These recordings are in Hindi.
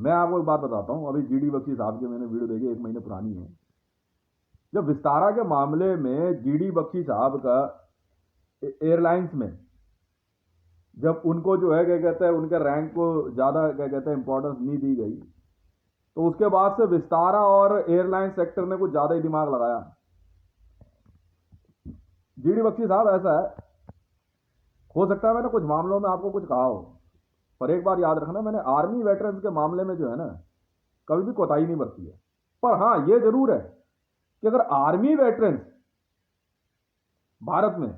मैं आपको एक बात बताता हूं, अभी जीडी बख्शी साहब की मैंने वीडियो देखी, 1 महीने पुरानी है। जब विस्तारा के मामले में जीडी बख्शी साहब का एयरलाइंस में जब उनको जो है क्या कहते हैं, उनके रैंक को ज्यादा क्या कहते हैं इंपॉर्टेंस नहीं दी गई, तो उसके बाद से विस्तारा और एयरलाइन सेक्टर ने कुछ ज्यादा ही दिमाग लगाया। जीडी बख्शी साहब ऐसा है, हो सकता है मैंने कुछ मामलों में आपको कुछ कहा हो, पर एक बात याद रखना, मैंने आर्मी वेटरन्स के मामले में जो है ना कभी भी कोताही नहीं बरती है। पर हां यह जरूर है कि अगर आर्मी वेटरन्स भारत में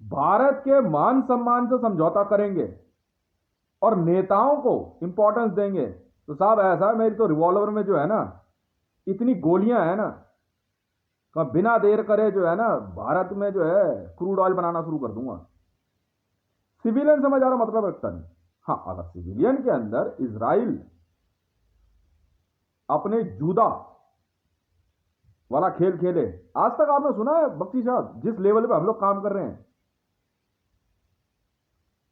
भारत के मान सम्मान से समझौता करेंगे और नेताओं को इंपॉर्टेंस देंगे, तो साहब ऐसा मेरी तो रिवॉल्वर में जो है ना इतनी गोलियां है ना, का बिना देर करे जो है ना भारत में जो है क्रूड ऑयल बनाना शुरू कर दूंगा। सिविलियन से मैं ज्यादा मतलब रखता नहीं। हाँ, अगर सिविलियन के अंदर इजराइल अपने जूदा वाला खेल खेले, आज तक आपने सुना है बख्शी साहब जिस लेवल पे हम लोग काम कर रहे हैं,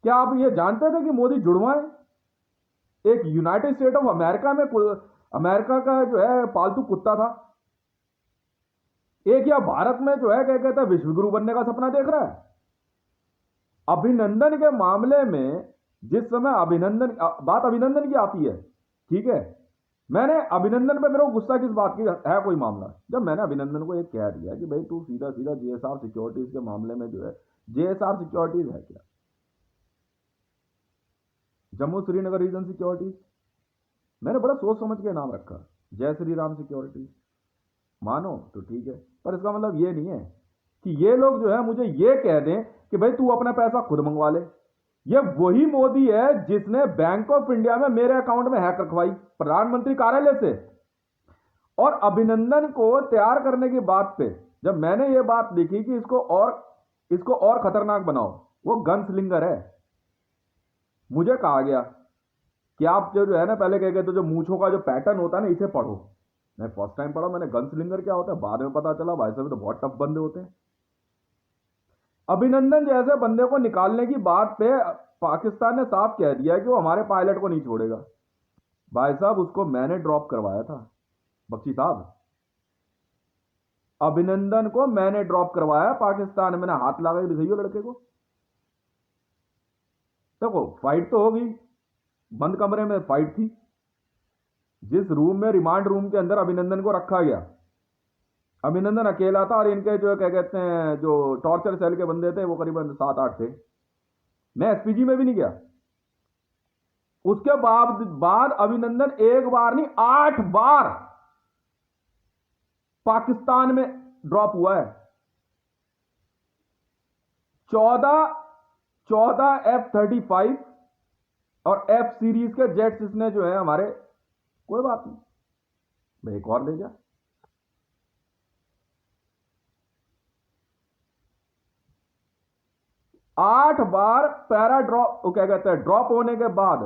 क्या आप ये जानते थे कि मोदी जुड़वा है? एक यूनाइटेड स्टेट ऑफ अमेरिका में अमेरिका का जो है पालतू कुत्ता था, एक या भारत में जो है क्या कहता है विश्व गुरु बनने का सपना देख रहा है। अभिनंदन के मामले में जिस समय बात अभिनंदन की आती है, ठीक है, मैंने अभिनंदन पे मेरे को गुस्सा किस बात की है कोई मामला, जब मैंने अभिनंदन को एक कह दिया कि भाई तू सीधा सीधा जेएसआर सिक्योरिटीज के मामले में जो है, जेएसआर सिक्योरिटीज है क्या? जम्मू श्रीनगर रीजन सिक्योरिटीज, मैंने बड़ा सोच समझ के नाम रखा, जय श्री राम सिक्योरिटीज। मानो तो ठीक है, पर इसका मतलब ये नहीं है कि ये लोग जो है मुझे ये कह दें कि भाई तू अपना पैसा खुद मंगवा ले। ये वही मोदी है जिसने बैंक ऑफ इंडिया में मेरे अकाउंट में हैक रखवाई प्रधानमंत्री कार्यालय से। और अभिनंदन को तैयार करने की बात पे जब मैंने ये बात लिखी कि इसको और खतरनाक बनाओ, वो गन स्लिंगर है, मुझे कहा गया कि आप जो है ना पहले कह गए तो जो मूछों का जो पैटर्न होता है ना इसे पढ़ो। मैं फर्स्ट टाइम पढ़ा, मैंने गन स्लिंगर क्या होता है बाद में पता चला, भाई साहब तो बहुत टफ बंदे होते हैं। अभिनंदन जैसे बंदे को निकालने की बात पे पाकिस्तान ने साफ कह दिया कि वो हमारे पायलट को नहीं छोड़ेगा। भाई साहब उसको मैंने ड्रॉप करवाया था, बख्शी साहब, अभिनंदन को मैंने ड्रॉप करवाया पाकिस्तान में, मैंने हाथ लगा के दिखाइयो लड़के को। देखो फाइट तो होगी, बंद कमरे में फाइट थी, जिस रूम में रिमांड रूम के अंदर अभिनंदन को रखा गया, अभिनंदन अकेला था और इनके जो क्या कहते हैं जो टॉर्चर सेल के बंदे थे वो करीबन 7-8 थे। मैं एसपीजी में भी नहीं गया। उसके बाद अभिनंदन एक बार नहीं 8 बार पाकिस्तान में ड्रॉप हुआ है। 14 F-35 और F सीरीज के जेट्स इसने जो है हमारे, कोई बात नहीं भाई एक और ले जा। आठ बार पैरा ड्रॉप, क्या कहते हैं ड्रॉप होने के बाद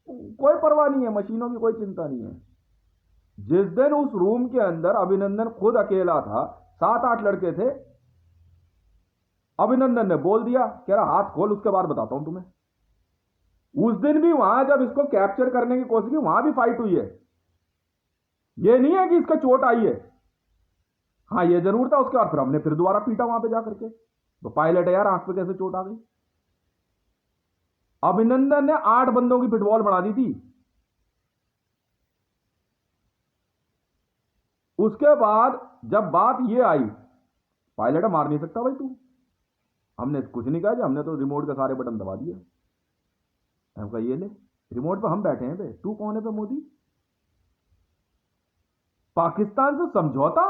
कोई परवाह नहीं है, मशीनों की कोई चिंता नहीं है। जिस दिन उस रूम के अंदर अभिनंदन खुद अकेला था, 7-8 लड़के थे, अभिनंदन ने बोल दिया कह रहा हाथ खोल उसके बाद बताता हूं तुम्हें। उस दिन भी वहां जब इसको कैप्चर करने की कोशिश की वहां भी फाइट हुई है। यह नहीं है कि इसका चोट आई है, हाँ यह जरूर था उसके बाद फिर हमने फिर दोबारा पीटा वहां पे जाकर के, तो पायलट है यार आंख पे कैसे चोट आ गई। अभिनंदन ने 8 बंदों की फुटबॉल बढ़ा दी थी। उसके बाद जब बात ये आई, पायलट मार नहीं सकता भाई तू, हमने कुछ नहीं कहा, हमने तो रिमोट के सारे बटन दबा दिए। हम कहा ये ले रिमोट पे हम बैठे हैं पे, तू कौन है पे मोदी? पाकिस्तान से समझौता,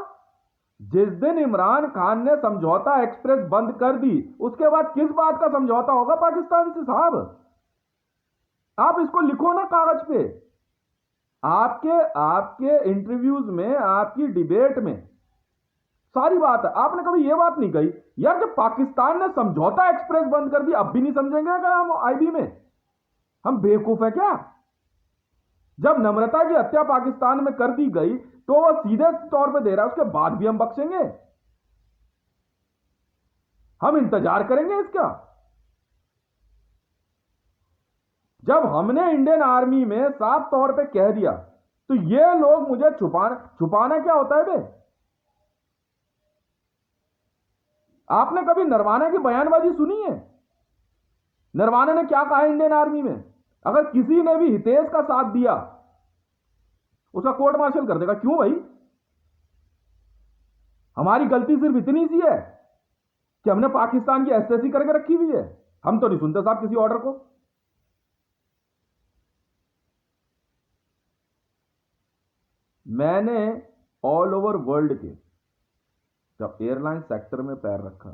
जिस दिन इमरान खान ने समझौता एक्सप्रेस बंद कर दी उसके बाद किस बात का समझौता होगा पाकिस्तान से? साहब आप इसको लिखो ना कागज पे, आपके इंटरव्यूज में, आपकी डिबेट में सारी बात है। आपने कभी यह बात नहीं कही यार जब पाकिस्तान ने समझौता एक्सप्रेस बंद कर दी अब भी नहीं समझेंगे क्या हम आईबी में? हम बेवकूफ है क्या? जब नम्रता की हत्या पाकिस्तान में कर दी गई तो वो सीधे तौर पे दे रहा है, उसके बाद भी हम बख्शेंगे? हम इंतजार करेंगे इसका? जब हमने इंडियन आर्मी में साफ तौर पे कह दिया, तो ये लोग मुझे छुपाना क्या होता है बे? आपने कभी नरवाना की बयानबाजी सुनी है? नरवाना ने क्या कहा इंडियन आर्मी में? अगर किसी ने भी हितेश का साथ दिया, उसका कोर्ट मार्शल कर देगा। क्यों भाई? हमारी गलती सिर्फ इतनी सी है कि हमने पाकिस्तान की एसएससी करके रखी हुई है। हम तो नहीं सुनते साहब किसी ऑर्डर को। मैंने ऑल ओवर वर्ल्ड के जब एयरलाइन सेक्टर में पैर रखा,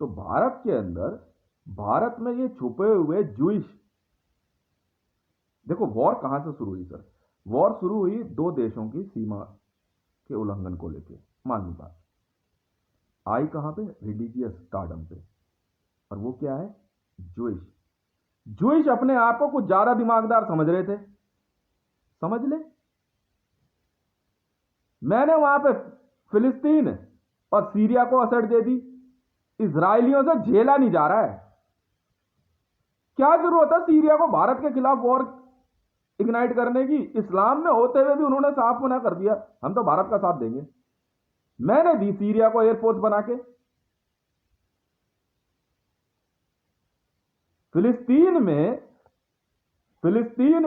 तो भारत के अंदर, भारत में ये छुपे हुए जूइश, देखो वॉर कहां से शुरू हुई सर? वॉर शुरू हुई दो देशों की सीमा के उल्लंघन को लेकर। मान ली बात आई कहां पे? रिलीजियस स्टारडम पे। और वो क्या है? जूइश। जूइश अपने आप को कुछ ज्यादा दिमागदार समझ रहे थे। समझ ले, मैंने वहां पे फिलिस्तीन और सीरिया को असर दे दी। इजरायलियों से झेला नहीं जा रहा है। क्या जरूरत है सीरिया को भारत के खिलाफ वॉर इग्नाइट करने की? इस्लाम में होते हुए भी उन्होंने साफ मना कर दिया, हम तो भारत का साथ देंगे। मैंने दी सीरिया को एयरफोर्स बना के। फिलिस्तीन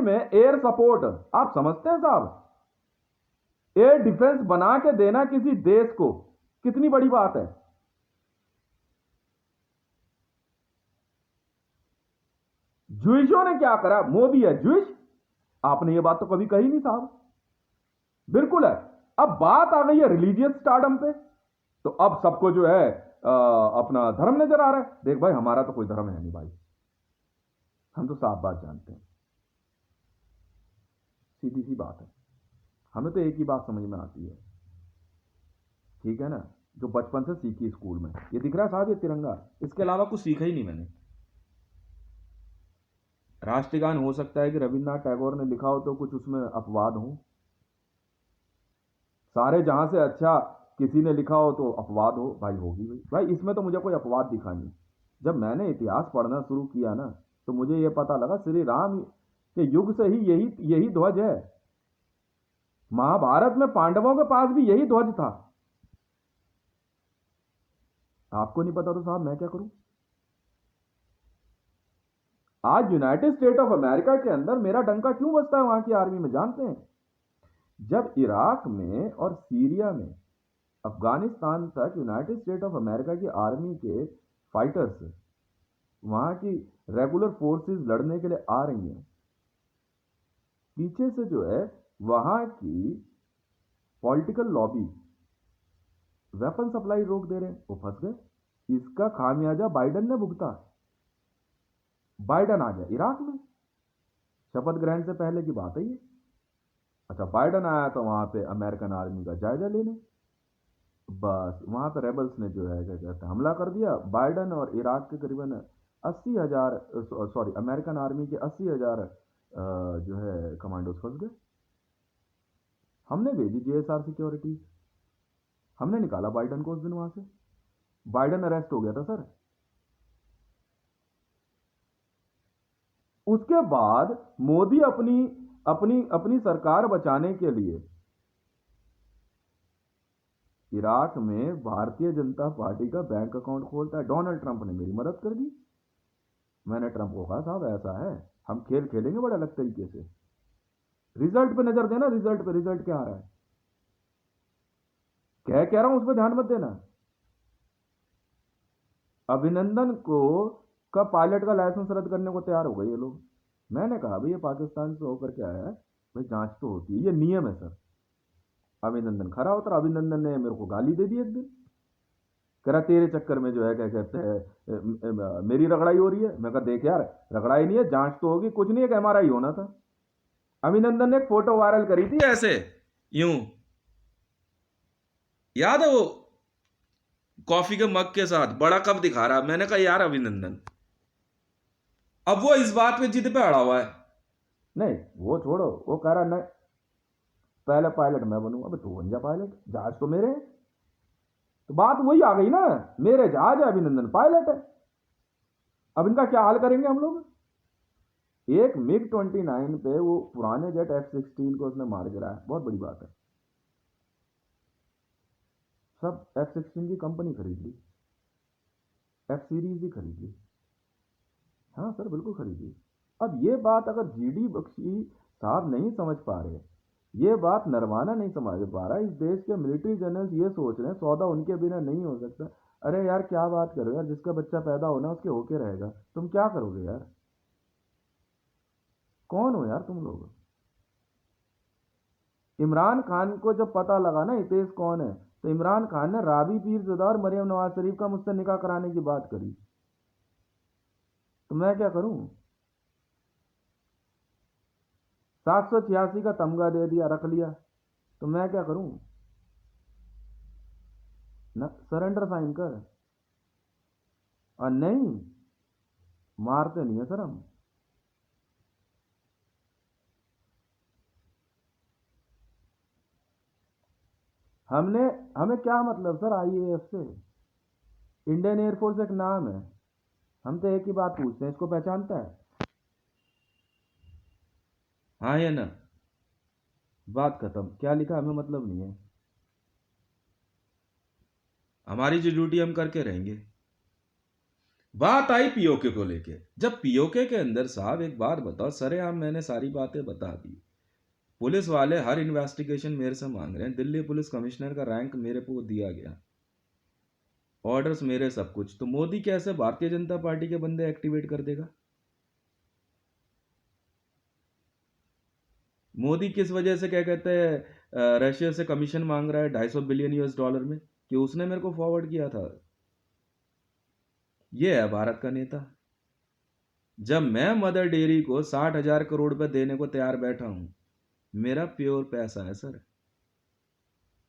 में एयर सपोर्ट, आप समझते हैं साहब? एयर डिफेंस बना के देना किसी देश को कितनी बड़ी बात है। ज्यूइशों ने क्या करा? मोदी है ज्यूइश? आपने ये बात तो कभी कही नहीं साहब। बिल्कुल है। अब बात आ गई है रिलीजियस स्टारडम पे, तो अब सबको जो है अपना धर्म नजर आ रहा है। देख भाई, हमारा तो कोई धर्म है नहीं भाई, हम तो साफ बात जानते हैं, सीधी सी बात है। हमें तो एक ही बात समझ में आती है, ठीक है ना, जो बचपन से सीखी स्कूल में। ये दिख रहा है साहब, ये तिरंगा, इसके अलावा कुछ सीखा ही नहीं मैंने। राष्ट्रगान हो सकता है कि रविन्द्रनाथ टैगोर ने लिखा हो तो कुछ उसमें अपवाद हो, सारे जहां से अच्छा किसी ने लिखा हो तो अपवाद हो भाई, होगी भाई। इसमें तो मुझे कोई अपवाद दिखा नहीं। जब मैंने इतिहास पढ़ना शुरू किया ना, तो मुझे यह पता लगा श्री राम के युग से ही यही ध्वज है। महाभारत में पांडवों के पास भी यही ध्वज था। आपको नहीं पता तो साहब मैं क्या करूं? आज यूनाइटेड स्टेट ऑफ अमेरिका के अंदर मेरा डंका क्यों बजता है वहां की आर्मी में, जानते हैं? जब इराक में और सीरिया में, अफगानिस्तान तक यूनाइटेड स्टेट ऑफ अमेरिका की आर्मी के फाइटर्स वहां की रेगुलर फोर्सेस लड़ने के लिए आ रही हैं, पीछे से जो है वहां की पॉलिटिकल लॉबी वेपन सप्लाई रोक दे रहे हैं, वो फंस गए। इसका खामियाजा बाइडन ने भुगता। बाइडन आ गया इराक में, शपथ ग्रहण से पहले की बात है ये। अच्छा, बाइडन आया तो वहां पे अमेरिकन आर्मी का जायजा लेने, बस वहां पे रेबल्स ने जो है क्या कहते हैं हमला कर दिया। बाइडन और इराक के करीबन 80,000, सॉरी अमेरिकन आर्मी के 80,000 जो है कमांडोज फंस गए। हमने भेजी जीएसआर सिक्योरिटी, हमने निकाला बाइडन को उस दिन वहां से। बाइडन अरेस्ट हो गया था सर। उसके बाद मोदी अपनी अपनी अपनी सरकार बचाने के लिए इराक में भारतीय जनता पार्टी का बैंक अकाउंट खोलता है। डोनाल्ड ट्रंप ने मेरी मदद कर दी। मैंने ट्रंप को कहा साहब ऐसा है, हम खेल खेलेंगे बड़े अलग तरीके से, रिजल्ट पे नजर देना, रिजल्ट पे, रिजल्ट क्या आ रहा है, क्या कह रहा हूं उस पर ध्यान मत देना। अभिनंदन को का पायलट का लाइसेंस रद्द करने को तैयार हो गए ये लोग। मैंने कहा भाई ये पाकिस्तान से होकर के आया है, भाई जांच तो होती है, ये नियम है सर। अभिनंदन खरा उतरा। अभिनंदन ने मेरे को गाली दे दी एक दिन, कह रहा तेरे चक्कर में जो है क्या कहते हैं मेरी रगड़ाई हो रही है। मैं कहा देख यार, रगड़ाई नहीं है, जांच तो होगी, कुछ नहीं है, एमआरआई होना था। अभिनंदन ने एक फोटो वायरल करी थी ऐसे यूं, याद है वो, कॉफी के मग के साथ बड़ा कप दिखा रहा। मैंने कहा यार अभिनंदन, अब वो इस बात पे जिद पे अड़ा हुआ है। नहीं वो छोड़ो, वो कह रहा नहीं पहले पायलट मैं बनूं। अब तू बन जा पायलट, जहाज तो मेरे है। तो बात वही आ गई ना, मेरे जहाज है, अभिनंदन पायलट है। अब इनका क्या हाल करेंगे हम लोग? एक MiG-29 पे वो पुराने जेट F-16 को उसने मार गिराया, बहुत बड़ी बात है। सब F-16 की कंपनी खरीद ली, F सीरीज ही खरीद ली। हाँ सर, बिल्कुल खरीद ली। अब ये बात अगर जीडी बख्शी साहब नहीं समझ पा रहे, ये बात नरवाना नहीं समझ पा रहा, इस देश के मिलिट्री जनरल्स ये सोच रहे हैं सौदा उनके बिना नहीं हो सकता। अरे यार क्या बात कर रहे हो यार, जिसका बच्चा पैदा होना उसके होके रहेगा, तुम क्या करोगे यार? कौन हो यार तुम लोग? इमरान खान को जब पता लगा ना हितेश कौन है, तो इमरान खान ने राबी पीरज़ादा और मरियम नवाज शरीफ का मुझसे निकाह कराने की बात करी, तो मैं क्या करूं? 786 का तमगा दे दिया, रख लिया, तो मैं क्या करूं? ना सरेंडर साइन कर। और नहीं, मारते नहीं है सर हम। हमने हमें क्या मतलब सर आईएएफ से? इंडियन एयरफोर्स एक नाम है, हम तो एक ही बात पूछते हैं, इसको पहचानता है? हाँ या ना? बात खत्म, क्या लिखा हमें मतलब नहीं है, हमारी जो ड्यूटी हम करके रहेंगे। बात आई पीओके को लेके, जब पीओके के अंदर साहब एक बात बताओ, सरेआम मैंने सारी बातें बता दी, पुलिस वाले हर इन्वेस्टिगेशन मेरे से मांग रहे हैं, दिल्ली पुलिस कमिश्नर का रैंक मेरे को दिया गया, ऑर्डर्स मेरे, सब कुछ, तो मोदी कैसे भारतीय जनता पार्टी के बंदे एक्टिवेट कर देगा? मोदी किस वजह से क्या कहते हैं रशिया से कमीशन मांग रहा है 250 बिलियन US डॉलर में, कि उसने मेरे को फॉरवर्ड किया था? ये है भारत का नेता। जब मैं मदर डेयरी को 60,000 करोड़ रुपए देने को तैयार बैठा हूं, मेरा प्योर पैसा है सर,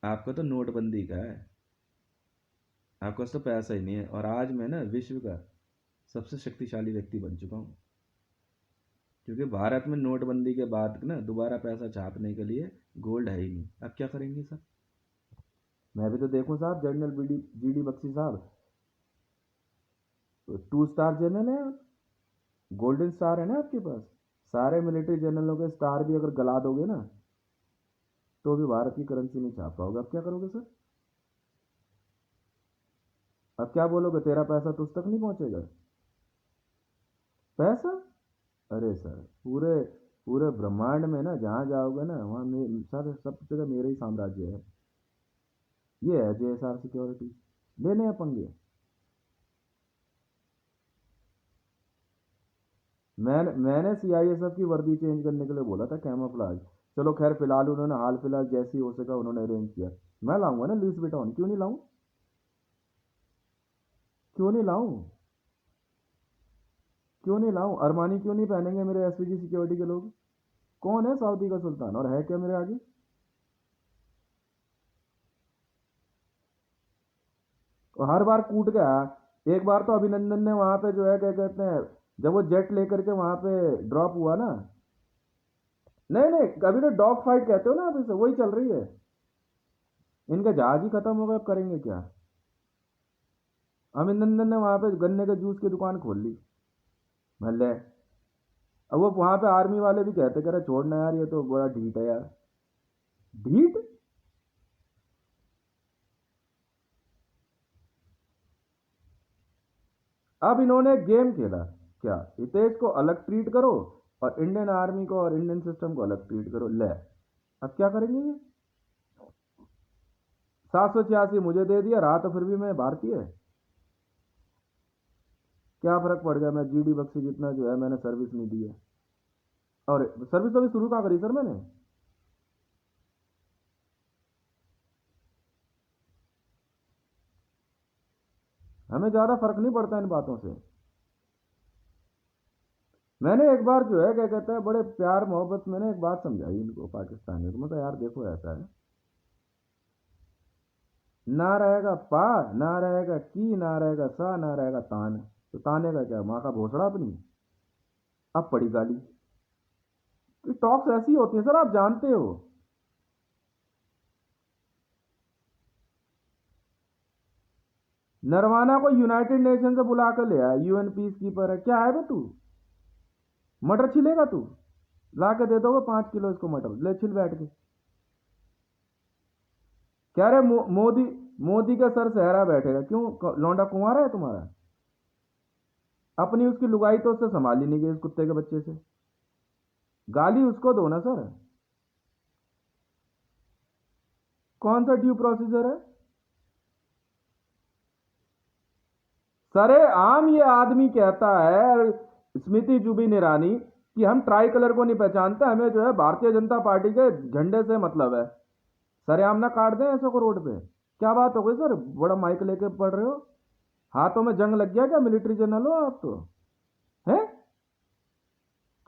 आपका तो नोटबंदी का है, आपके पास तो पैसा ही नहीं है। और आज मैं ना विश्व का सबसे शक्तिशाली व्यक्ति बन चुका हूँ, क्योंकि भारत में नोटबंदी के बाद ना दोबारा पैसा छापने के लिए गोल्ड है ही नहीं। अब क्या करेंगे सर? मैं भी तो देखूं साहब, जनरल जीडी बख्शी साहब 2 स्टार जनरल है, गोल्डन स्टार है ना आपके पास। सारे मिलिट्री जनरलों के स्टार भी अगर गला दोगे ना, तो भी भारत की करेंसी नहीं छाप पाओगे। अब क्या करोगे सर? अब क्या बोलोगे, तेरा पैसा तुझ तक नहीं पहुंचेगा? पैसा? अरे सर, पूरे पूरे ब्रह्मांड में ना जहाँ जाओगे ना, वहाँ सब सब जगह मेरे ही साम्राज्य है। ये है JSR सिक्योरिटी, लेने हैं पंगे। मैंने CISF की वर्दी चेंज करने के लिए बोला था, कैमोफ्लेज। चलो खैर, फिलहाल उन्होंने हाल फिलहाल जैसी हो सका उन्होंने अरेंज किया। मैं लाऊंगा ना लुइस विटॉन, क्यों नहीं लाऊं? क्यों नहीं लाऊं? क्यों नहीं लाऊं? अरमानी क्यों नहीं पहनेंगे मेरे SPG सिक्योरिटी के लोग? कौन है सऊदी का सुल्तान, और है क्या मेरे आगे? और हर बार कूट गया। एक बार तो अभिनंदन ने वहां पे जो है क्या कहते हैं, जब वो जेट लेकर के वहां पे ड्रॉप हुआ ना, नहीं नहीं, अभी तो डॉग फाइट कहते हो ना, अभी से वही चल रही है। इनका जहाज ही खत्म हो गया, अब करेंगे क्या? अभिनंदन ने वहां पे गन्ने के जूस की दुकान खोल ली, भले। अब वो वहां पे आर्मी वाले भी कहते कह रहे छोड़ना यार, ये तो बड़ा ढीठ है यार। ढीठ? अब इन्होंने गेम खेला क्या, हितेश को अलग ट्रीट करो और इंडियन आर्मी को और इंडियन सिस्टम को अलग ट्रीट करो, ले। अब क्या करेंगे ये? 786 मुझे दे दिया, रहा तो फिर भी मैं भारतीय है। क्या फर्क पड़ गया, मैं जीडी बख्शी जितना जो है मैंने सर्विस नहीं दी है। और सर्विस तो अभी शुरू कहाँ करी सर मैंने? हमें ज्यादा फर्क नहीं पड़ता इन बातों से। मैंने एक बार जो है क्या कहते हैं, बड़े प्यार मोहब्बत मैंने एक बात समझाई इनको, पाकिस्तानियों को, मतलब यार देखो ऐसा है, ना रहेगा पा, ना रहेगा की, ना रहेगा सा, ना रहेगा तान, तो ताने का क्या, माँ का भोसड़ा अपनी। अब पड़ी गाली। तो टॉक्स ऐसी होती है सर, आप जानते हो। नरवाना को यूनाइटेड नेशन से बुला कर ले आया, UN पीस कीपर है, क्या है बे तू? मटर छिलेगा तू? ला के दे दोगे 5 किलो इसको मटर, ले छिल बैठ के। क्या रे मोदी, मोदी के सर सहरा बैठेगा क्यों? लौंडा कुंवारा है तुम्हारा? अपनी उसकी लुगाई तो उससे संभाली नहीं गई, इस कुत्ते के बच्चे से। गाली उसको दो ना सर। कौन सा ड्यू प्रोसीजर है? सरे आम ये आदमी कहता है, स्मृति जुबिन ईरानी, कि हम ट्राई कलर को नहीं पहचानते, हमें जो है भारतीय जनता पार्टी के झंडे से मतलब है। सरेआम ना काट दें ऐसे को रोड पे। क्या बात हो गई सर, बड़ा माइक लेके पढ़ रहे हो? हाथों में जंग लग गया क्या? मिलिट्री जनरल हो आप तो, हैं?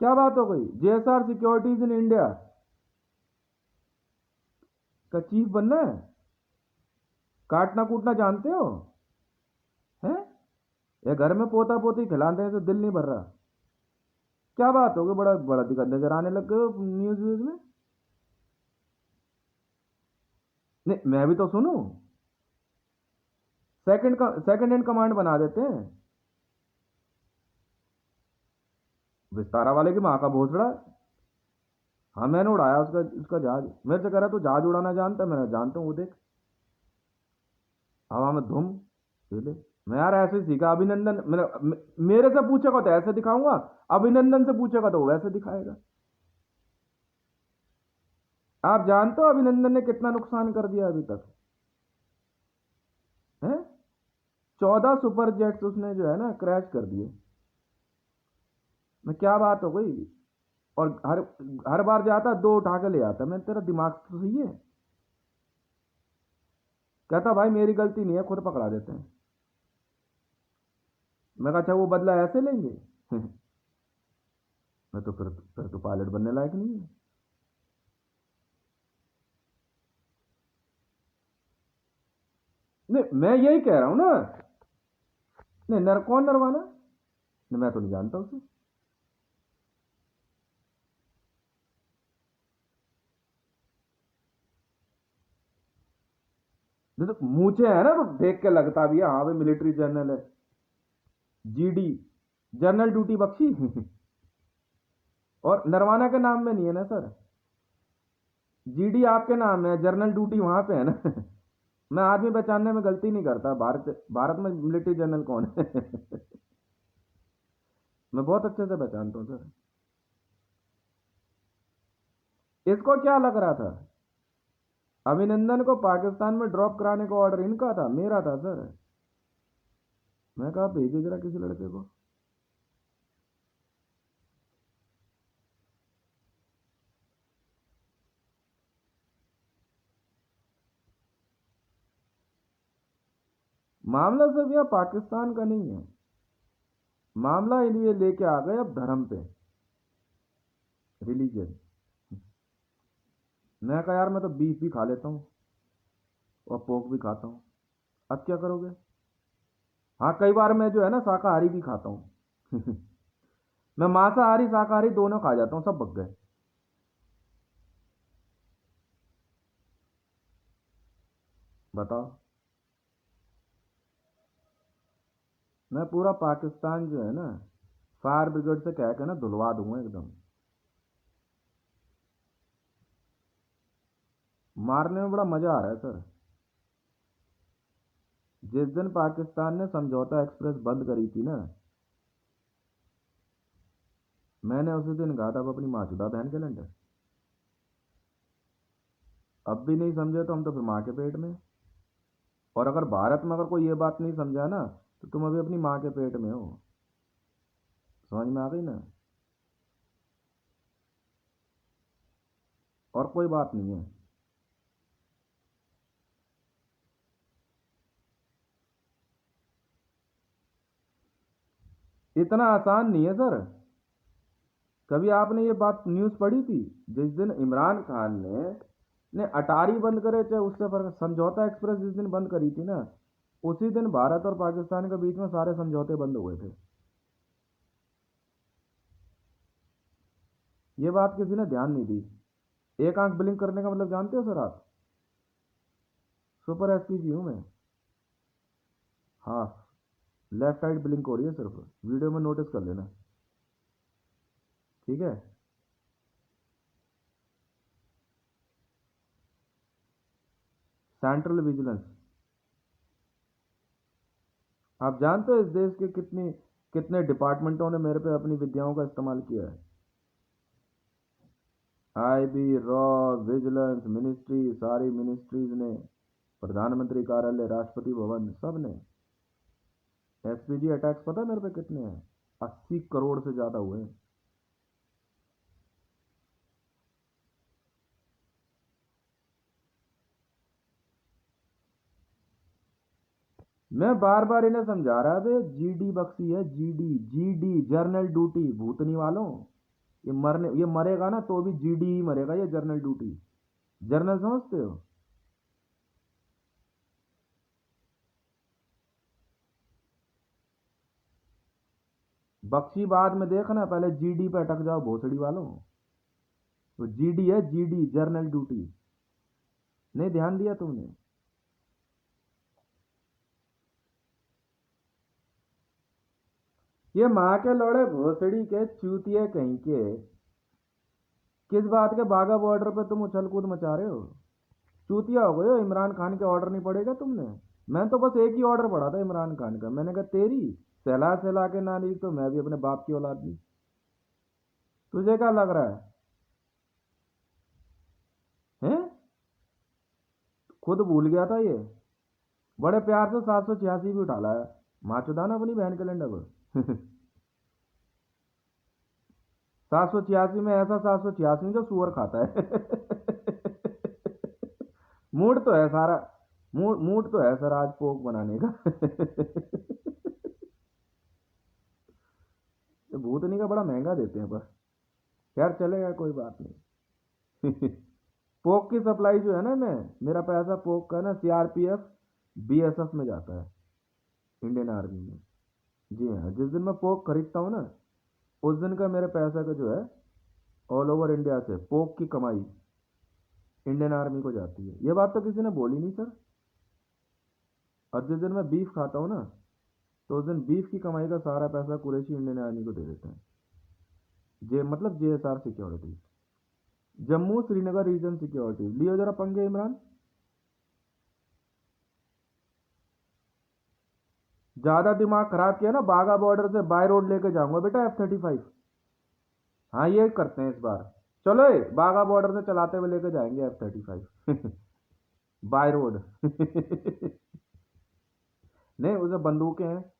क्या बात हो गई? जेएसआर सिक्योरिटीज इन इंडिया का चीफ बनना है? काटना कूटना जानते हो? हैं? ये घर में पोता पोती खिलाते हैं तो दिल नहीं भर रहा? क्या बात हो गई, बड़ा बड़ा दिक्कत नजर आने लग गए हो न्यूज व्यूज में। नहीं मैं भी तो सुनूं। सेकंड हैंड कमांड बना देते हैं। विस्तारा वाले की माँ का भोसड़ा। हाँ मैंने उड़ाया उसका उसका जहाज, मेरे से कह रहा तू जहाज उड़ाना जानता है? मैंने जानता हूँ, वो देख हवा में धूम। ये ले। मैं यार ऐसे ही सीखा, अभिनंदन मेरे से पूछेगा तो ऐसे दिखाऊंगा, अभिनंदन से पूछेगा तो वो वैसे दिखाएगा। आप जानते हो अभिनंदन ने कितना नुकसान कर दिया अभी तक? है 14 सुपर जेट्स उसने जो है ना क्रैश कर दिए। मैं क्या बात हो गई? और हर हर बार जाता दो उठा के ले आता। मैं तेरा दिमाग तो सही है? कहता भाई मेरी गलती नहीं है, खुद पकड़ा देते हैं। मैं कहा अच्छा वो बदला ऐसे लेंगे? मैं तो फिर तो पायलट बनने लायक नहीं है। नहीं मैं यही कह रहा हूं ना। नहीं कौन नरवाना? नहीं मैं तो नहीं जानता उसे। तो मूछे है ना तो देख के लगता भी है हाँ भाई मिलिट्री जनरल है। GD, general duty Bakhshi. और नरवाना के नाम में नहीं है ना सर? जीडी आपके नाम है, जनरल ड्यूटी वहां पे है ना। मैं आदमी पहचानने में गलती नहीं करता। भारत भारत में मिलिट्री जनरल कौन है? मैं बहुत अच्छे से पहचानता हूँ सर। इसको क्या लग रहा था? अभिनंदन को पाकिस्तान में ड्रॉप कराने का ऑर्डर इनका था, मेरा था सर। मैं कहा भेजो जरा किसी लड़के को। मामला सिर्फ यह पाकिस्तान का नहीं है, मामला इन्हें लेके आ गए अब धर्म पे, रिलीजन। मैं कहा यार मैं तो बीफ भी खा लेता हूँ और पोक भी खाता हूँ, अब क्या करोगे? हाँ कई बार मैं जो है ना शाकाहारी भी खाता हूँ। मैं मांसाहारी शाकाहारी दोनों खा जाता हूँ, सब बक गए। बताओ। मैं पूरा पाकिस्तान जो है ना फायर ब्रिगेड से कह के ना धुलवा दूंगा एकदम। मारने में बड़ा मजा आ रहा है सर। जिस दिन पाकिस्तान ने समझौता एक्सप्रेस बंद करी थी ना, मैंने उसी दिन कहा था अब अपनी माचुदा बहन के लंडे। अब भी नहीं समझे तो हम तो फिर माँ के पेट में। और अगर भारत में अगर कोई ये बात नहीं समझा ना, तो तुम अभी अपनी माँ के पेट में हो। समझ में आ गई ना? और कोई बात नहीं है। इतना आसान नहीं है सर। कभी आपने ये बात न्यूज़ पढ़ी थी? जिस दिन इमरान खान ने अटारी बंद करे, चाहे उससे फर्क, समझौता एक्सप्रेस जिस दिन बंद करी थी ना, उसी दिन भारत और पाकिस्तान के बीच में सारे समझौते बंद हुए थे। ये बात किसी ने ध्यान नहीं दी। एक आंख ब्लिंक करने का मतलब जानते हो सर आप? सुपर एसपीजी हूं मैं। हाँ, लेफ्ट साइड ब्लिंक हो रही है सिर्फ, वीडियो में नोटिस कर लेना। ठीक है। सेंट्रल विजिलेंस, आप जानते हो इस देश के कितने डिपार्टमेंटों ने मेरे पे अपनी विद्याओं का इस्तेमाल किया है। आईबी, रॉ, विजिलेंस, मिनिस्ट्री, सारी मिनिस्ट्रीज ने, प्रधानमंत्री कार्यालय, राष्ट्रपति भवन, सब ने। एसपीजी अटैक्स पता है मेरे पे कितने हैं? 80 करोड़ से ज्यादा हुए हैं। मैं बार बार इन्हें समझा रहा बे, जीडी बख्शी है, जीडी, जीडी जर्नल ड्यूटी, भूतनी वालों। ये मरेगा ना तो भी जीडी ही मरेगा, ये जर्नल ड्यूटी। जर्नल समझते हो? बख्शी बाद में देखना, पहले जीडी पे अटक जाओ भोसड़ी वालों। तो जीडी है, जीडी जर्नल ड्यूटी। नहीं ध्यान दिया तुमने? ये माँ के लोड़े भोसड़ी के चूतिए कहीं के, किस बात के बाघा बॉर्डर पे तुम उछल कूद मचा रहे हो? चूतिया हो गए हो, इमरान खान के ऑर्डर नहीं पड़ेगा तुमने? मैं तो बस एक ही ऑर्डर पढ़ा था इमरान खान का, मैंने कहा तेरी सहला सहला के ना ली तो मैं भी अपने बाप की औलाद ली। तुझे क्या लग रहा है? खुद भूल गया था ये, बड़े प्यार से 786 भी उठा लाया। माचुदा ना अपनी बहन के लंडा को। 786 में ऐसा 786 जो सुअर खाता है। मूड तो है सारा, मूड मूड तो है सर आज पोक बनाने का। ये भूतनी का बड़ा महंगा देते हैं, पर खैर चलेगा, कोई बात नहीं। पोक की सप्लाई जो है ना, मैं मेरा पैसा पोक का ना सीआरपीएफ बीएसएफ में जाता है, इंडियन आर्मी में। जी हाँ, जिस दिन मैं पोक खरीदता हूँ ना, उस दिन का मेरे पैसा का जो है ऑल ओवर इंडिया से पोक की कमाई इंडियन आर्मी को जाती है। ये बात तो किसी ने बोली नहीं सर। और जिस दिन मैं बीफ खाता हूँ ना, तो उस दिन बीफ की कमाई का सारा पैसा कुरैशी इंडियन आर्मी को दे देते हैं। जे मतलब JSR security, Jammu Srinagar region security. लियो जरा पंगे इमरान, ज्यादा दिमाग खराब किया ना, बागा बॉर्डर से बाय रोड लेके जाऊंगा बेटा F-35। हाँ ये करते हैं इस बार, चलो ये बागा बॉर्डर से चलाते हुए लेके जाएंगे F-35। By road. नहीं उसे बंदूकें हैं।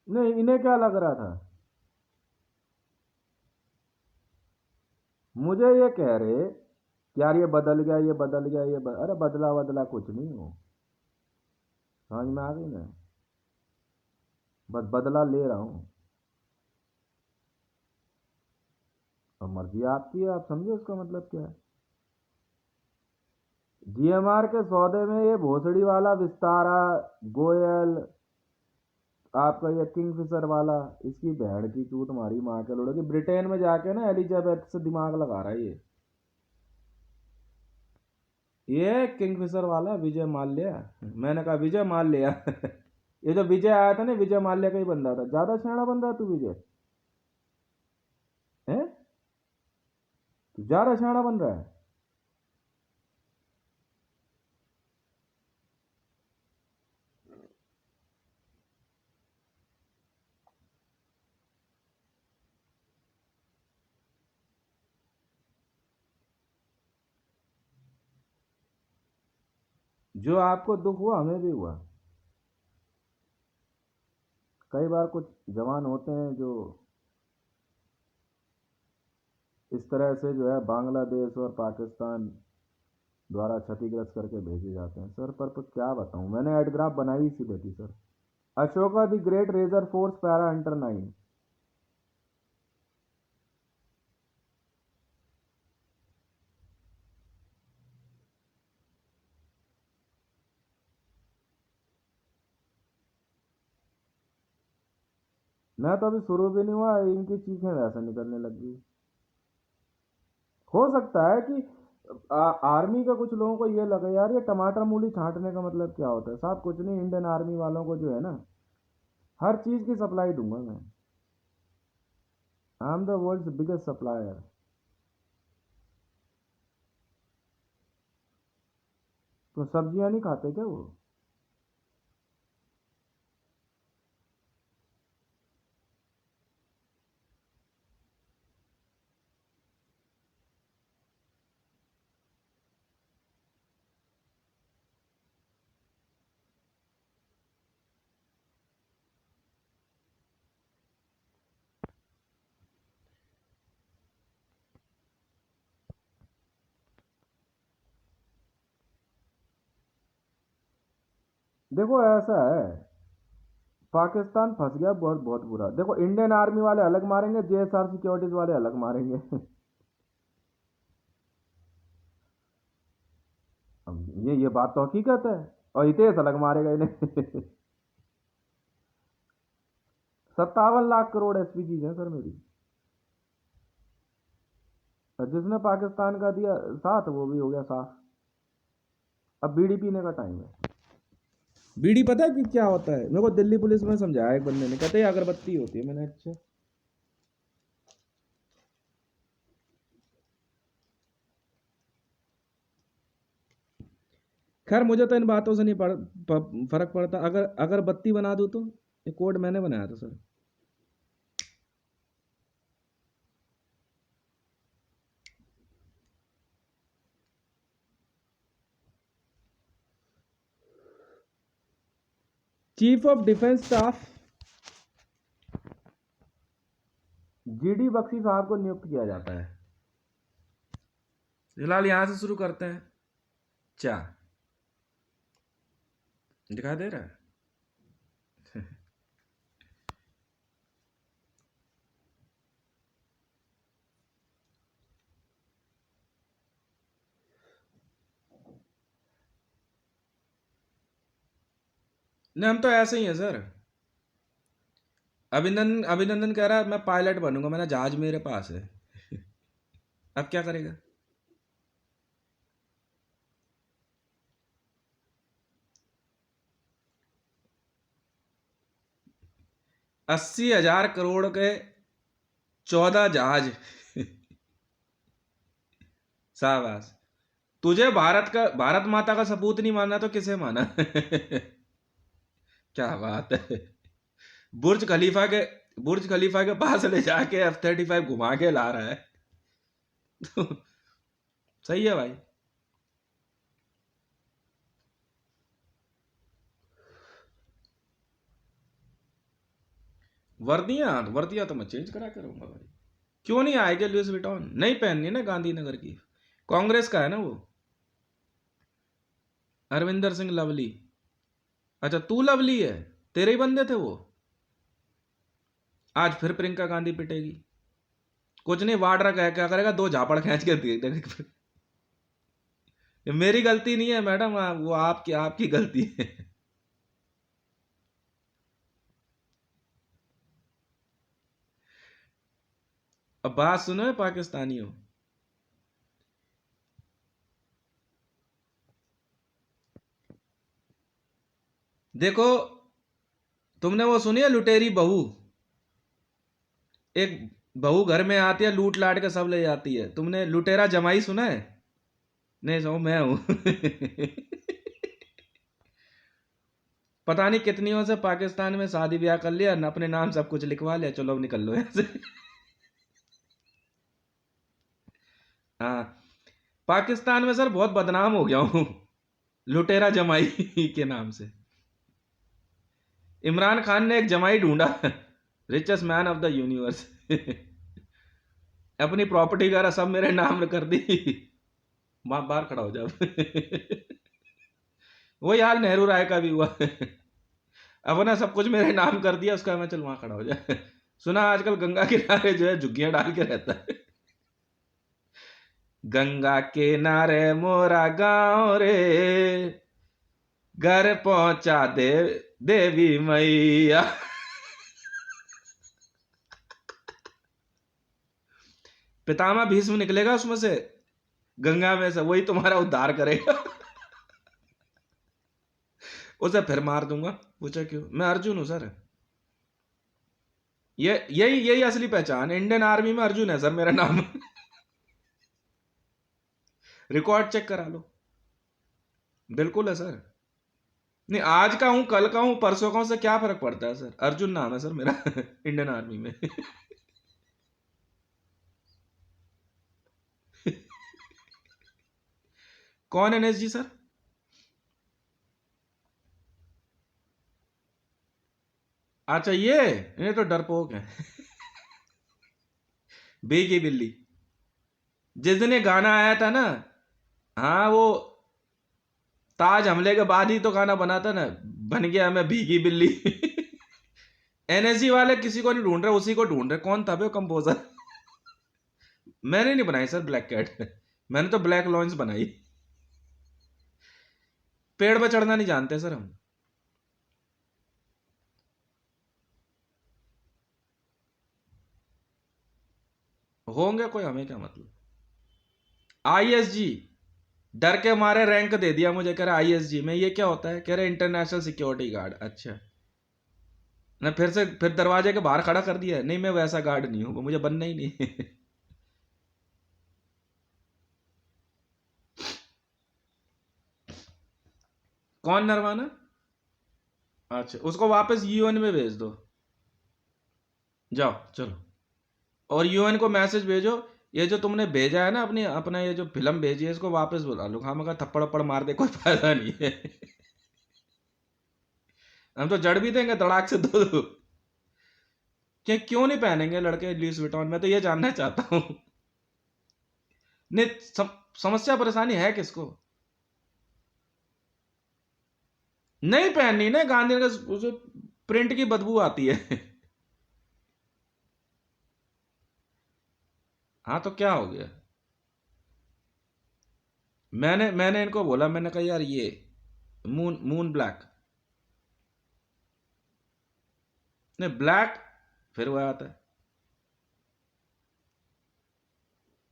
नहीं इन्हें क्या लग रहा था, मुझे ये कह रहे कि यार ये बदल गया, ये बदल गया, अरे बदला बदला कुछ नहीं हो, समझ में आ गई ना? बस बदला ले रहा हूँ। और मर्जी आपकी है, आप समझे उसका मतलब क्या है। जीएमआर के सौदे में ये भोसड़ी वाला विस्तारा, गोयल, आपका ये किंगफिशर वाला, इसकी भेड़ की चूत मारी माँ के लोड़े की, ब्रिटेन में जाके ना एलिजाबेथ से दिमाग लगा रहा है ये किंगफिशर वाला विजय माल्या। मैंने कहा विजय माल्या। ये जो विजय आया था ना, विजय माल्या का ही बंदा था। ज्यादा सियाना बन रहा है तू विजय, है? तू ज्यादा सियाना बन रहा है। जो आपको दुख हुआ हमें भी हुआ। कई बार कुछ जवान होते हैं जो इस तरह से जो है बांग्लादेश और पाकिस्तान द्वारा क्षतिग्रस्त करके भेजे जाते हैं सर। पर क्या बताऊं, मैंने एडग्राफ बनाई ही सीधे थी sir. Ashoka the great razor force para under 9। मैं तो अभी शुरू भी नहीं हुआ, इनकी चीखें वैसे निकलने लग गई। हो सकता है कि आर्मी का कुछ लोगों को ये लगा यार ये टमाटर मूली छांटने का मतलब क्या होता है। साहब कुछ नहीं, इंडियन आर्मी वालों को जो है ना हर चीज की सप्लाई दूंगा मैं। I am the world's biggest supplier. तो सब्जियां नहीं खाते क्या वो? देखो ऐसा है, पाकिस्तान फंस गया बहुत बहुत बुरा। देखो इंडियन आर्मी वाले अलग मारेंगे, जेएसआर सिक्योरिटीज वाले अलग मारेंगे। अब ये बात तो हकीकत है। और हितेश अलग मारेगा इन्हें। 57 लाख करोड़ एसपीजी है सर मेरी। और जिसने पाकिस्तान का दिया साथ वो भी हो गया साफ। अब बीड़ी पीने का टाइम है। बीड़ी पता है कि क्या होता है? मेरे को दिल्ली पुलिस में समझाया एक बंदे ने, कहते हैं अगरबत्ती होती है। मैंने अच्छा। खैर मुझे तो इन बातों से नहीं फर्क पड़ता। अगर अगरबत्ती बना दूं तो ये कोड मैंने बनाया था sir. Chief of defence staff GD Bakhshi साहब को नियुक्त किया जाता है। फिलहाल यहां से शुरू करते हैं। क्या दिखाई दे रहा है? नहीं हम तो ऐसे ही हैं सर। अभिनंदन अभिनंदन कह रहा है मैं पायलट बनूंगा। मैंने जहाज मेरे पास है। अब क्या करेगा? 80,000 करोड़ के 14 जहाज। शाबाश। तुझे भारत माता का सपूत नहीं माना तो किसे माना? क्या बात है। बुर्ज खलीफा के बुर्ज खलीफा के पास ले जाके F-35 घुमा के ला रहा है। तो सही है भाई। वर्दियां तो मैं चेंज करा के रहूंगा भाई। क्यों नहीं आएगा? लुइस विटॉन नहीं पहननी ना गांधीनगर की। कांग्रेस का है ना वो। अरविंदर सिंह लवली। अच्छा तू लवली है। तेरे ही बंदे थे वो। आज फिर प्रियंका गांधी पिटेगी। कुछ नहीं, वाड्रा क्या करेगा, 2 झापड़ खींच के दे देगा। ये मेरी गलती नहीं है मैडम, वो आपकी आपकी गलती है। अब बात सुनो है पाकिस्तानियों। देखो तुमने वो सुनी है लुटेरी बहू? एक बहू घर में आती है, लूट लाट के सब ले जाती है। तुमने लुटेरा जमाई सुना है? नहीं सो मैं हूं। पता नहीं कितनियों से पाकिस्तान में शादी ब्याह कर लिया, अपने नाम सब कुछ लिखवा लिया, चलो अब निकल लो यहाँ से। हाँ। पाकिस्तान में सर बहुत बदनाम हो गया हूँ लुटेरा जमाई के नाम से। इमरान खान ने एक जमाई ढूंढा, richest man of the universe. अपनी प्रॉपर्टी वगैरह सब मेरे नाम कर दी। बाहर खड़ा हो जा। वही हाल नेहरू राय का भी हुआ। अपना सब कुछ मेरे नाम कर दिया, उसका मैं चल वहां खड़ा हो जाए। सुना आजकल गंगा किनारे जो है झुग्गियां डाल के रहता है। गंगा के नारे मोरा गांव रे, घर पहुंचा दे देवी मैया। पितामह भीष्म निकलेगा उसमें से। गंगा में से, वही तुम्हारा उद्धार करेगा। उसे फिर मार दूंगा। पूछा क्यों? मैं अर्जुन हूं सर। ये यही यही असली पहचान है। इंडियन आर्मी में अर्जुन है सर मेरा नाम। रिकॉर्ड चेक करा लो। बिल्कुल है सर। नहीं, आज का हूं, कल का हूं, परसों का हूं, से क्या फर्क पड़ता है सर? अर्जुन नाम है सर मेरा। इंडियन आर्मी में। कौन एनएसजी सर? अच्छा, ये तो डरपोक है। बेगी बिल्ली। जिस दिन ये गाना आया था ना, हाँ, वो ताज हमले के बाद ही तो गाना बना था ना, बन गया मैं भीगी बिल्ली। एनएसजी वाले किसी को नहीं ढूंढ रहे, उसी को ढूंढ रहे। कौन था वो कंपोजर? मैंने नहीं बनाई सर ब्लैक कैट। मैंने तो ब्लैक लॉन्स बनाई। पेड़ पे चढ़ना नहीं जानते सर हम। होंगे कोई, हमें क्या मतलब। आईएसजी, डर के मारे रैंक दे दिया मुझे, कह रहा आईएसजी में ये क्या होता है? कह रहे इंटरनेशनल सिक्योरिटी गार्ड। अच्छा, ना फिर से फिर दरवाजे के बाहर खड़ा कर दिया। नहीं, मैं वैसा गार्ड नहीं हूं, मुझे बनना ही नहीं। कौन नरवाना? अच्छा, उसको वापस यूएन में भेज दो। जाओ चलो। और यूएन को मैसेज भेजो, ये जो तुमने भेजा है ना, अपनी अपना ये जो फिल्म भेजी है, इसको वापस बुला लो। हाँ, मगर थप्पड़ थप्पड़ मार दे, कोई फायदा नहीं है। हम तो जड़ भी देंगे धड़ाक से दो दो। क्यों नहीं पहनेंगे लड़के लुइस विटॉन? मैं तो ये जानना चाहता हूँ। नहीं, समस्या परेशानी है किसको? नहीं पहननी ना, गांधी का प्रिंट की बदबू आती है। हाँ, तो क्या हो गया? मैंने मैंने इनको बोला, मैंने कहा यार ये मून मून ब्लैक। नहीं, ब्लैक। फिर वो आता है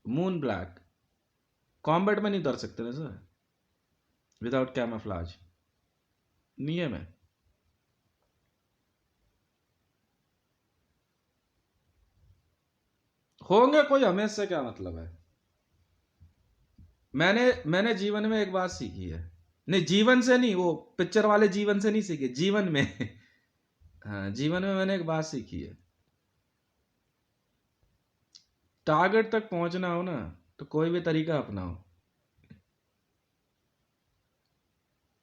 मून ब्लैक। कॉम्बैट में नहीं उतर सकते ना सर, विदाउट कैमोफ्लाज। नियम है। होंगे कोई, हमें इससे क्या मतलब है। मैंने मैंने जीवन में एक बात सीखी है। नहीं, जीवन से नहीं, वो पिक्चर वाले जीवन से नहीं सीखी, जीवन में। हाँ, जीवन में मैंने एक बात सीखी है। टारगेट तक पहुंचना हो ना, तो कोई भी तरीका अपनाओ।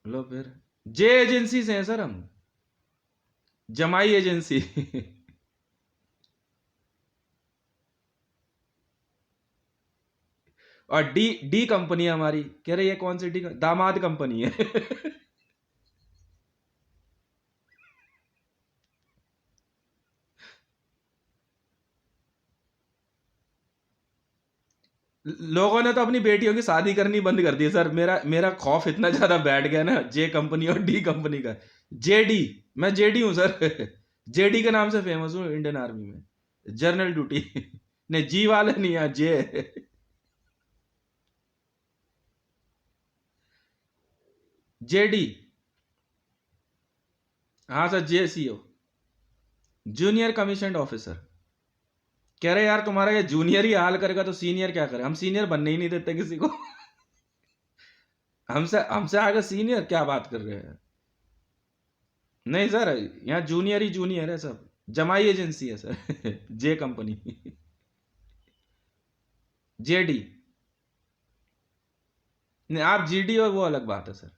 लो फिर। जे एजेंसी से हैं सर हम। जमाई एजेंसी। और डी डी कंपनी है हमारी। कह रहे ये कौन सी डी? दामाद कंपनी है। लोगों ने तो अपनी बेटियों की शादी करनी बंद कर दी सर। मेरा मेरा खौफ इतना ज्यादा बैठ गया ना, जे कंपनी और डी कंपनी का। जेडी। मैं जेडी हूं सर। जेडी के नाम से फेमस हूँ इंडियन आर्मी में। General duty. नहीं, जी वाले नहीं है, जे। जेडी। हाँ sir, J C O. Junior commission officer. कह रहे यार तुम्हारा ये जूनियर ही हाल करेगा तो सीनियर क्या करे? हम सीनियर बनने ही नहीं देते किसी को। हमसे हमसे आगे सीनियर क्या बात कर रहे हैं? नहीं सर, यहाँ जूनियर ही जूनियर है सब। जमाई एजेंसी है सर। जे कंपनी। जेडी। नहीं, आप जीडी और वो अलग बात है सर।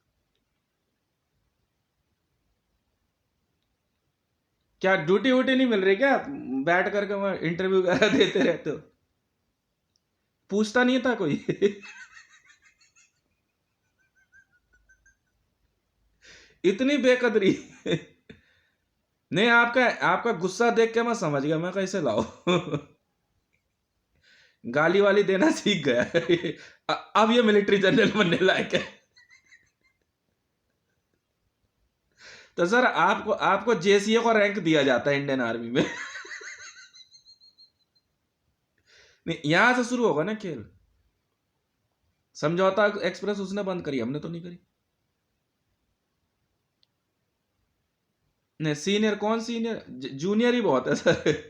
क्या ड्यूटी वूटी नहीं मिल रही क्या? बैठ करके वहां इंटरव्यू वगैरह देते रहते हो? पूछता नहीं था कोई? इतनी बेकदरी। नहीं, आपका आपका गुस्सा देख के मैं समझ गया, मैं कैसे लाओ। गाली वाली देना सीख गया है। अब ये मिलिट्री जनरल बनने लायक है। तो सर आपको आपको जेसीए का रैंक दिया जाता है इंडियन आर्मी में। नहीं, यहां से शुरू होगा ना खेल। समझौता एक्सप्रेस उसने बंद करी, हमने तो नहीं करी। नहीं सीनियर कौन सीनियर, जूनियर ही बहुत है सर।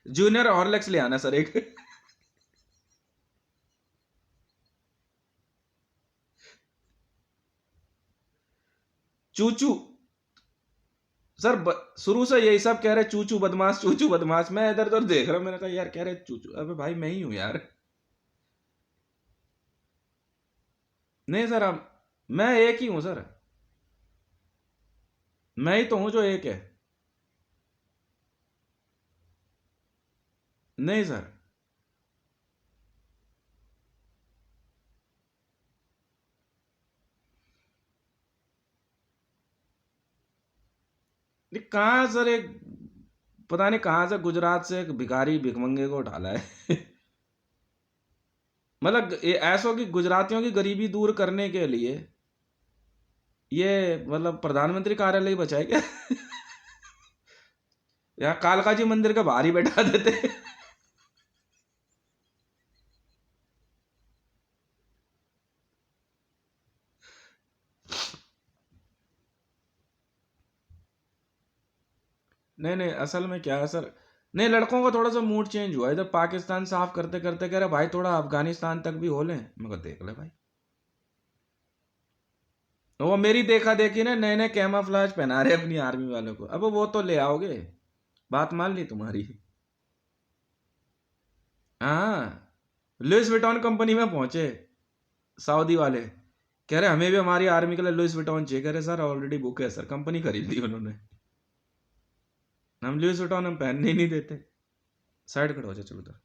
जूनियर हॉर्लिक्स ले आना सर एक। चूचू सर शुरू से यही सब कह रहे चूचू बदमाश, चूचू बदमाश। मैं इधर उधर देख रहा हूं, मैंने कहा यार कह रहे चूचू, अबे भाई मैं ही हूं यार। नहीं सर अब मैं एक ही हूं सर, मैं ही तो हूं जो एक है। नहीं सर, नहीं कहाँ सर, एक पता नहीं कहाँ से गुजरात से एक भिखारी भिखमंगे को उठाला है। मतलब ये ऐसा हो कि गुजरातियों की गरीबी दूर करने के लिए ये मतलब प्रधानमंत्री कार्यालय ही बचाए क्या? यहाँ कालका जी मंदिर के बाहर ही बैठा देते। नहीं नहीं, असल में क्या है सर, नहीं लड़कों का थोड़ा सा मूड चेंज हुआ है। इधर पाकिस्तान साफ करते करते कह रहे भाई थोड़ा अफगानिस्तान तक भी हो लें। मैं कहा देख ले भाई, वो मेरी देखा देखी ना नए नए कैमाफ्लाज पहना रहे अपनी आर्मी वालों को। अब वो तो ले आओगे, बात मान ली तुम्हारी। हाँ, लुइस विटॉन कंपनी में पहुंचे सऊदी वाले, कह रहे हमें भी हमारी आर्मी के लिए लुइस विटॉन चाहिए। कह रहे सर ऑलरेडी बुक है सर, कंपनी खरीद ली उन्होंने, हम लुइस विटॉन हम पहनने ही नहीं देते। साइड खड़े हो जाए चलो उधर।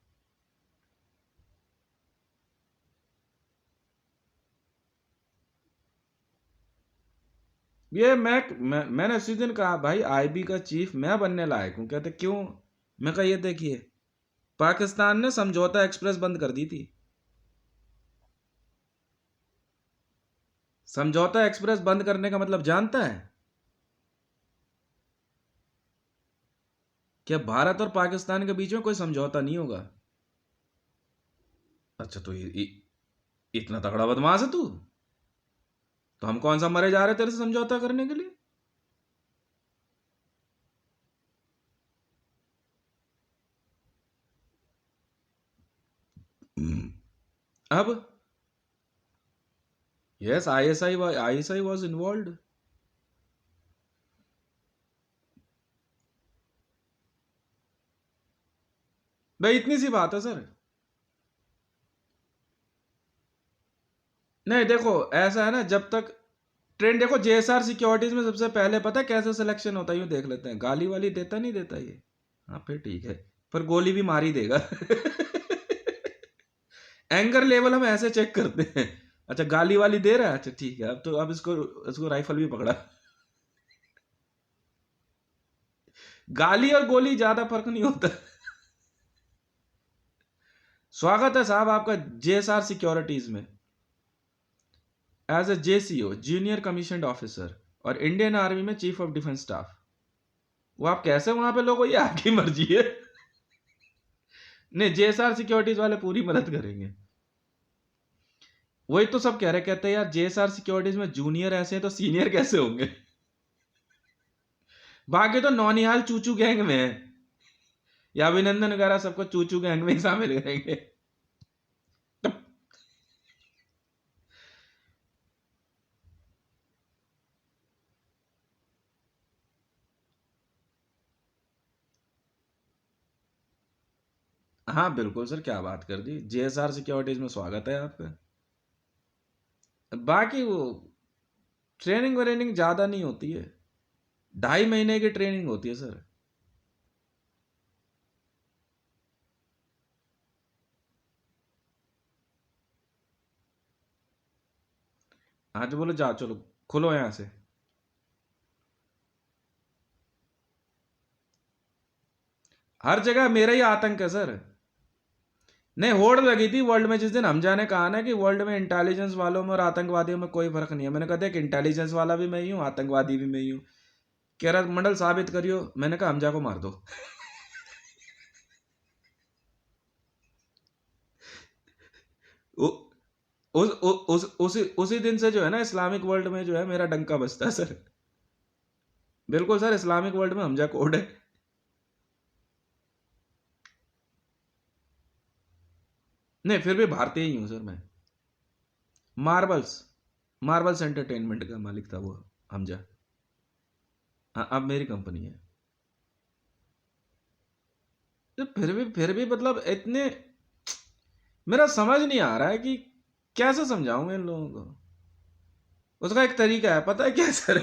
ये मैंने उसी दिन कहा भाई आईबी का चीफ मैं बनने लायक हूं। कहते क्यों? मैं कहा ये देखिए, पाकिस्तान ने समझौता एक्सप्रेस बंद कर दी थी। समझौता एक्सप्रेस बंद करने का मतलब जानता है? क्या भारत और पाकिस्तान के बीच में कोई समझौता नहीं होगा? अच्छा तो इतना तगड़ा बदमाश है तू, तो हम कौन सा मरे जा रहे तेरे से समझौता करने के लिए? अब यस, आईएसआई वाज इन्वॉल्व। भाई इतनी सी बात है सर। नहीं देखो ऐसा है ना, जब तक ट्रेंड देखो जेएसआर सिक्योरिटीज में सबसे पहले पता है कैसे सिलेक्शन होता है, यूं देख लेते हैं। गाली वाली देता नहीं देता ये? हाँ फिर ठीक है, पर गोली भी मार ही देगा। एंगर लेवल हम ऐसे चेक करते हैं। अच्छा गाली वाली दे रहा है, अच्छा ठीक है, अब तो अब इसको इसको राइफल भी पकड़ा। गाली और गोली ज्यादा फर्क नहीं होता। स्वागत है साहब आपका जेएसआर सिक्योरिटीज में as a JCO, junior commission officer, और इंडियन आर्मी में चीफ ऑफ डिफेंस स्टाफ। वो आप कैसे वहां पे लोगों, ये आपकी मर्जी है। नहीं जेएसआर सिक्योरिटीज वाले पूरी मदद करेंगे। वही तो सब कह रहे, कहते हैं यार जेएसआर सिक्योरिटीज में जूनियर ऐसे हैं तो सीनियर कैसे होंगे? बाकी तो नौनिहाल चूचू गैंग में है, या अभिनंदन वगैरह सबको चूचू गैंग में ही शामिल करेंगे। तो हाँ बिल्कुल सर, क्या बात कर दी, जेएसआर सिक्योरिटीज में स्वागत है आपका। बाकी वो ट्रेनिंग व्रेनिंग ज्यादा नहीं होती है, 2.5 महीने की ट्रेनिंग होती है सर। हाँ जो बोलो जाओ चलो, खुलो यहां से। हर जगह मेरा ही आतंक है सर। नहीं होड़ लगी थी वर्ल्ड में जिस दिन हमजा ने कहा ना कि वर्ल्ड में इंटेलिजेंस वालों में और आतंकवादियों में कोई फर्क नहीं है। मैंने कहा देख इंटेलिजेंस वाला भी मैं ही हूँ, आतंकवादी भी मैं ही हूँ। कह रहा मंडल साबित करियो। मैंने कहा हमजा को मार दो। वो उसी दिन से जो है ना इस्लामिक वर्ल्ड में जो है मेरा डंका बजता है सर। बिल्कुल सर, इस्लामिक वर्ल्ड में हमजा कोड है। नहीं, फिर भी भारतीय ही हूं सर मैं। मार्बल्स, मार्बल्स एंटरटेनमेंट का मालिक था वो हमजा। हाँ, अब मेरी कंपनी है। तो फिर भी मतलब इतने, मेरा समझ नहीं आ रहा है कि कैसे समझाऊं इन लोगों को। उसका एक तरीका है, पता है क्या सर?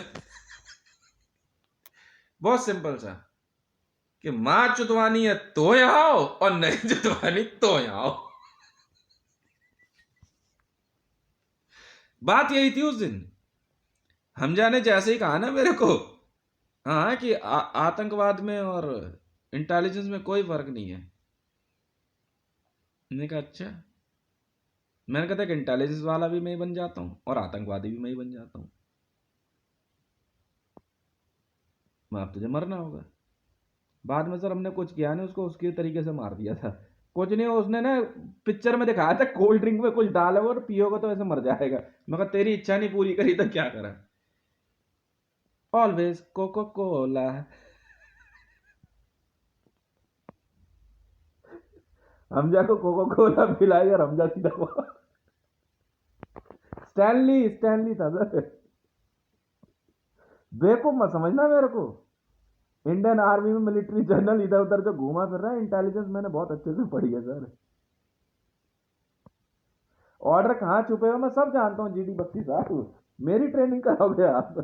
बहुत सिंपल सा, कि मां चुतवानी है तो यहाँ आओ और नहीं चुतवानी तो यहाँ आओ। बात यही थी उस दिन। हमजा ने जैसे ही कहा ना मेरे को, हाँ, कि आतंकवाद में और इंटेलिजेंस में कोई फर्क नहीं है। मैंने कहा अच्छा। मैंने कहा था कि इंटेलिजेंस वाला भी मैं ही बन जाता हूँ और आतंकवादी भी मैं ही बन जाता हूँ। मैं, अब तुझे मरना होगा। बाद में सर हमने कुछ किया नहीं, उसको उसके तरीके से मार दिया था। कुछ नहीं, उसने ना पिक्चर में दिखाया था कोल्ड ड्रिंक में कुछ डाला और पियोगे तो ऐसे मर जाएगा। मैं कहा तेरी इच्छा नहीं पूरी करी तो क्या करा। Always cocoa Cola. हमजा को कोको कोला पिलाई और हमजा सीधा स्टैनली, स्टैनली था सर। बेवकूफ मत समझना मेरे को। इंडियन आर्मी में मिलिट्री जनरल इधर उधर जो घूमा फिर रहा है, इंटेलिजेंस मैंने बहुत अच्छे से पढ़ी है सर। ऑर्डर कहाँ छुपे हो मैं सब जानता हूँ। जीडी बख्शी साहब, मेरी ट्रेनिंग कराओगे आप?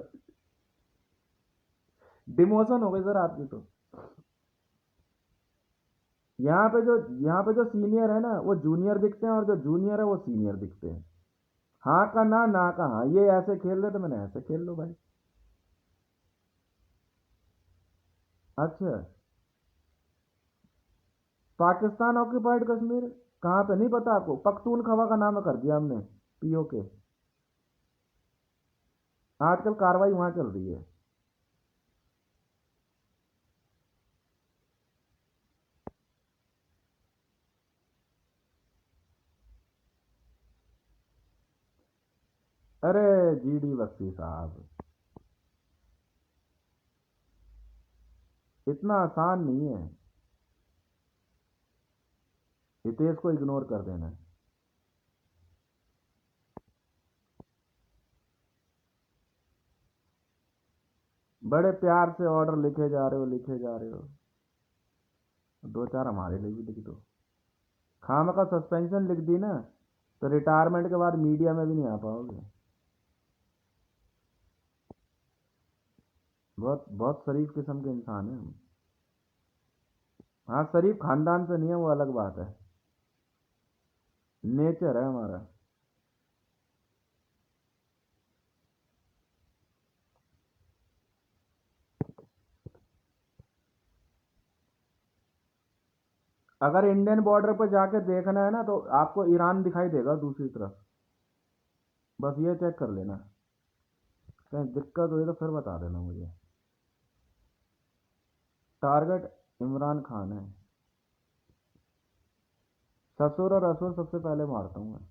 डिमोशन हो गई सर आपकी तो। यहाँ पे जो यहाँ पे जो सीनियर है ना वो जूनियर दिखते हैं, और जो जूनियर है वो सीनियर दिखते हैं। हाँ का ना, ना का हाँ। ये ऐसे खेल रहे तो मैंने ऐसे खेल लो भाई। अच्छा, पाकिस्तान ऑक्यूपाइड कश्मीर कहाँ पे नहीं पता आपको? पख्तूनख्वा का नाम कर दिया हमने, पीओके। आजकल कार्रवाई वहां चल रही है। अरे जीडी बख्शी साहब, इतना आसान नहीं है हितेश को इग्नोर कर देना। बड़े प्यार से ऑर्डर लिखे जा रहे हो, लिखे जा रहे हो। दो चार हमारे लिए भी लिख दो। खाम का सस्पेंशन लिख दी ना तो रिटायरमेंट के बाद मीडिया में भी नहीं आ पाओगे। बहुत बहुत शरीफ किस्म के इंसान हैं हम। हाँ, शरीफ खानदान से नहीं है वो अलग बात है। नेचर है हमारा। अगर इंडियन बॉर्डर पर जाके देखना है ना तो आपको ईरान दिखाई देगा दूसरी तरफ। बस ये चेक कर लेना। कहीं दिक्कत हुई तो फिर बता देना मुझे। टारगेट इमरान खान है। ससुर और असुर सबसे पहले मारता हूँ मैं।